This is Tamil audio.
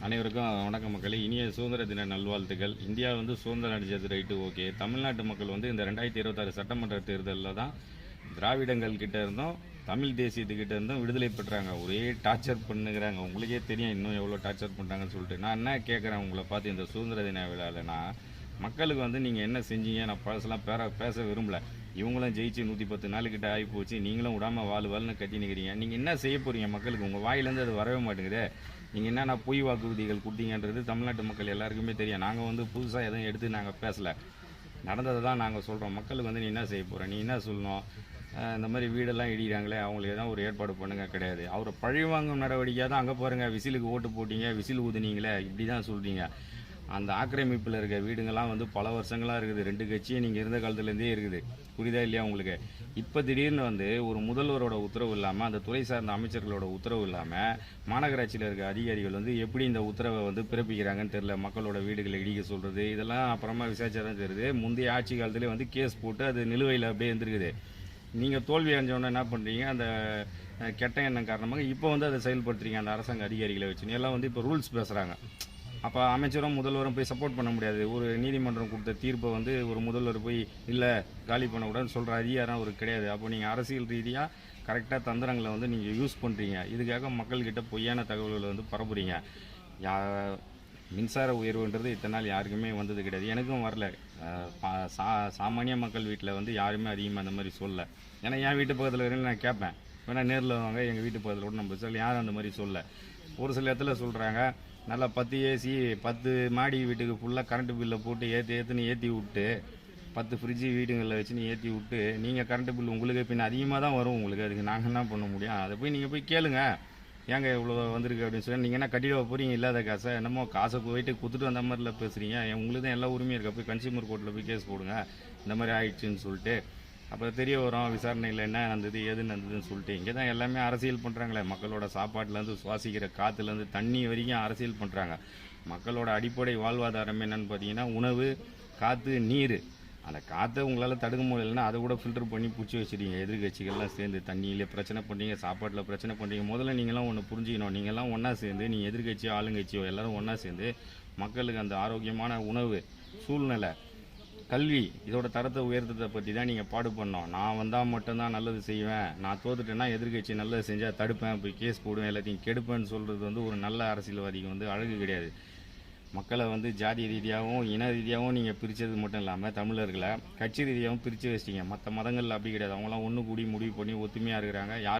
அனைவருக்கும் வணக்கம் மக்களே. இனிய சுதந்திர தின நல்வாழ்த்துக்கள். இந்தியா சுதந்திரம் அடித்தது ரைட்டு, ஓகே. தமிழ்நாட்டு மக்கள் இந்த 2026 சட்டமன்ற தேர்தலில் தான் திராவிடங்கள் கிட்ட இருந்தும் தமிழ் தேசியத்துக்கிட்ட இருந்தும் விடுதலை பெற்றாங்க. ஒரே டார்ச்சர் பண்ணுகிறாங்க. உங்களுக்கே தெரியும் இன்னும் எவ்வளோ டார்ச்சர் பண்ணுறாங்கன்னு சொல்லிட்டு. நான் என்ன கேட்குறேன் உங்களை பார்த்து இந்த சுதந்திர தின விழாவில், மக்களுக்கு நீங்கள் என்ன செஞ்சீங்க? நான் பழசெல்லாம் பேச விரும்பலை. இவங்களும் ஜெயிச்சு 110 நாளுக்கிட்ட ஆகி போச்சு. நீங்களும் விடாமல் வாழ்னு கட்டி நிற்கிறீங்க. நீங்கள் என்ன செய்ய போகிறீங்க மக்களுக்கு? உங்கள் வாயிலேருந்து அது வரவே மாட்டேங்குது. நீங்கள் என்னென்ன பொய் வாக்குறுதிகள் கொடுத்தீங்கன்றது தமிழ்நாட்டு மக்கள் எல்லாருக்குமே தெரியும். நாங்கள் புதுசாக எதுவும் எடுத்து நாங்கள் பேசலை, நடந்ததை தான் நாங்கள் சொல்கிறோம். மக்களுக்கு நீ என்ன செய்ய போகிற? நீ என்ன சொல்லணும்? இந்த மாதிரி வீடெல்லாம் இடிக்கிறாங்களே, அவங்களுக்கு தான் ஒரு ஏற்பாடு பண்ணுங்க. கிடையாது. அவரை பழிவாங்கும் நடவடிக்கையாக தான். அங்கே பாருங்கள், விசிலுக்கு ஓட்டு போட்டிங்க, விசில் ஊதுனீங்களே, இப்படி தான் சொல்கிறீங்க. அந்த ஆக்கிரமிப்பில் இருக்க வீடுங்கள்லாம் பல வருஷங்களாக இருக்குது. 2 கட்சியும் நீங்கள் இருந்த காலத்துலேருந்தே இருக்குது. புரியுதா இல்லையா உங்களுக்கு? இப்போ திடீர்னு ஒரு முதல்வரோட உத்தரவு இல்லாமல், அந்த துறை சார்ந்த அமைச்சர்களோட உத்தரவு இல்லாமல், மாநகராட்சியில் இருக்க அதிகாரிகள் எப்படி இந்த உத்தரவை பிறப்பிக்கிறாங்கன்னு தெரியல. மக்களோட வீடுகளை இடிக்க சொல்கிறது, இதெல்லாம் அப்புறமா விசாரிச்சா தான் தெரியுது. முந்தைய ஆட்சி காலத்திலே கேஸ் போட்டு அது நிலுவையில் அப்படியே இருந்திருக்குது. நீங்கள் தோல்வி அடைஞ்சோன்னா என்ன பண்ணுறீங்க? அந்த கெட்ட எண்ணம் காரணமாக இப்போ அதை செயல்படுத்துறீங்க. அந்த அரசாங்க அதிகாரிகளை வச்சு எல்லாம் இப்போ ரூல்ஸ் பேசுகிறாங்க. அப்போ அமைச்சரும் முதல்வரும் போய் சப்போர்ட் பண்ண முடியாது. ஒரு நீதிமன்றம் கொடுத்த தீர்ப்பை ஒரு முதல்வர் போய் இல்லை காலி பண்ணக்கூடாதுன்னு சொல்கிற அதிகாரம் அவருக்கு கிடையாது. அப்போ நீங்கள் அரசியல் ரீதியாக கரெக்டாக தந்திரங்களை நீங்கள் யூஸ் பண்ணுறீங்க. இதுக்காக மக்கள்கிட்ட பொய்யான தகவல்களை பரப்புறீங்க. மின்சார உயர்வுன்றது இத்தனை நாள் யாருக்குமே வந்தது கிடையாது. எனக்கும் வரல. சாமானிய மக்கள் வீட்டில் யாருமே அதிகமாக அந்த மாதிரி சொல்லலை. ஏன்னா என் வீட்டு பக்கத்தில் இருக்கிற நான் கேட்பேன், வேணா நேரில் வாங்க எங்கள் வீட்டு பக்கத்தில் கூட நம்ம சொல்ல, யாரும் அந்த மாதிரி சொல்ல. ஒரு சில இடத்துல சொல்கிறாங்க, நல்லா 10 ஏசி 10 மாடி வீட்டுக்கு ஃபுல்லாக கரண்ட்டு பில்லை போட்டு ஏற்றி விட்டு 10 ஃப்ரிட்ஜு வீடுங்களில் வச்சு ஏற்றி விட்டு நீங்கள் கரண்ட்டு பில் உங்களுக்கு பின்ன அதிகமாக தான் வரும். உங்களுக்கு அதுக்கு நாங்கள் என்ன பண்ண முடியும்? அதை போய் நீங்கள் போய் கேளுங்க, ஏங்க இவ்வளோ வந்திருக்கு அப்படின்னு சொல்லி. நீங்கள் என்ன கட்டிட போகிறீங்க இல்லாத காசை? என்னமோ காசை போயிட்டு கொடுத்துட்டு அந்த மாதிரிலாம் பேசுகிறீங்க. உங்களுக்கு தான் எல்லா உரிமையும் இருக்கா? போய் கன்சியூமர் கோர்ட்டில் போய் கேஸ் போடுங்க, இந்த மாதிரி ஆயிடுச்சுன்னு சொல்லிட்டு. அப்புறம் தெரிய வரும் விசாரணையில் என்ன நடந்தது ஏது நடந்ததுன்னு சொல்லிட்டு. இங்கே தான் எல்லாமே அரசியல் பண்ணுறாங்களே. மக்களோட சாப்பாட்டிலேருந்து சுவாசிக்கிற காற்றுலேருந்து தண்ணி வரைக்கும் அரசியல் பண்ணுறாங்க. மக்களோட அடிப்படை வாழ்வாதாரமே என்னென்னு பார்த்தீங்கன்னா உணவு, காற்று, நீர். அந்த காற்றை உங்களால் தடுக்க முடியலைன்னா அதை கூட ஃபில்டர் பண்ணி பிடிச்சி வச்சுருங்க. எதிர்கட்சிகள்லாம் சேர்ந்து தண்ணியிலே பிரச்சனை பண்ணுறீங்க, சாப்பாட்டில் பிரச்சனை பண்ணுறீங்க. முதல்ல நீங்களாம் ஒன்று புரிஞ்சுக்கணும். நீங்கள்லாம் ஒன்றா சேர்ந்து, நீங்கள் எதிர்கட்சியோ ஆளுங்கட்சியோ எல்லோரும் ஒன்றா சேர்ந்து மக்களுக்கு அந்த ஆரோக்கியமான உணவு, சூழ்நிலை, கல்வி, இதோட தரத்தை உயர்த்ததை பற்றி தான் நீங்கள் பாடுபடணும். நான் வந்தால் மட்டும்தான் நல்லது செய்வேன், நான் தோத்துட்டேன்னா எதிர்கட்சி நல்லது செஞ்சால் தடுப்பேன், போய் கேஸ் போடுவேன், எல்லாத்தையும் கெடுப்பேன்னு சொல்கிறது ஒரு நல்ல அரசியல்வாதிக்கு அழகு கிடையாது. மக்களை ஜாதி ரீதியாகவும் இன ரீதியாகவும் நீங்கள் பிரித்தது மட்டும் இல்லாமல் தமிழர்களை கட்சி ரீதியாகவும் பிரித்து வச்சிட்டீங்க. மற்ற மதங்கள் அப்படி கிடையாது. அவங்களாம் ஒன்று கூடி முடிவு பண்ணி ஒத்துமையாக இருக்கிறாங்க. யார்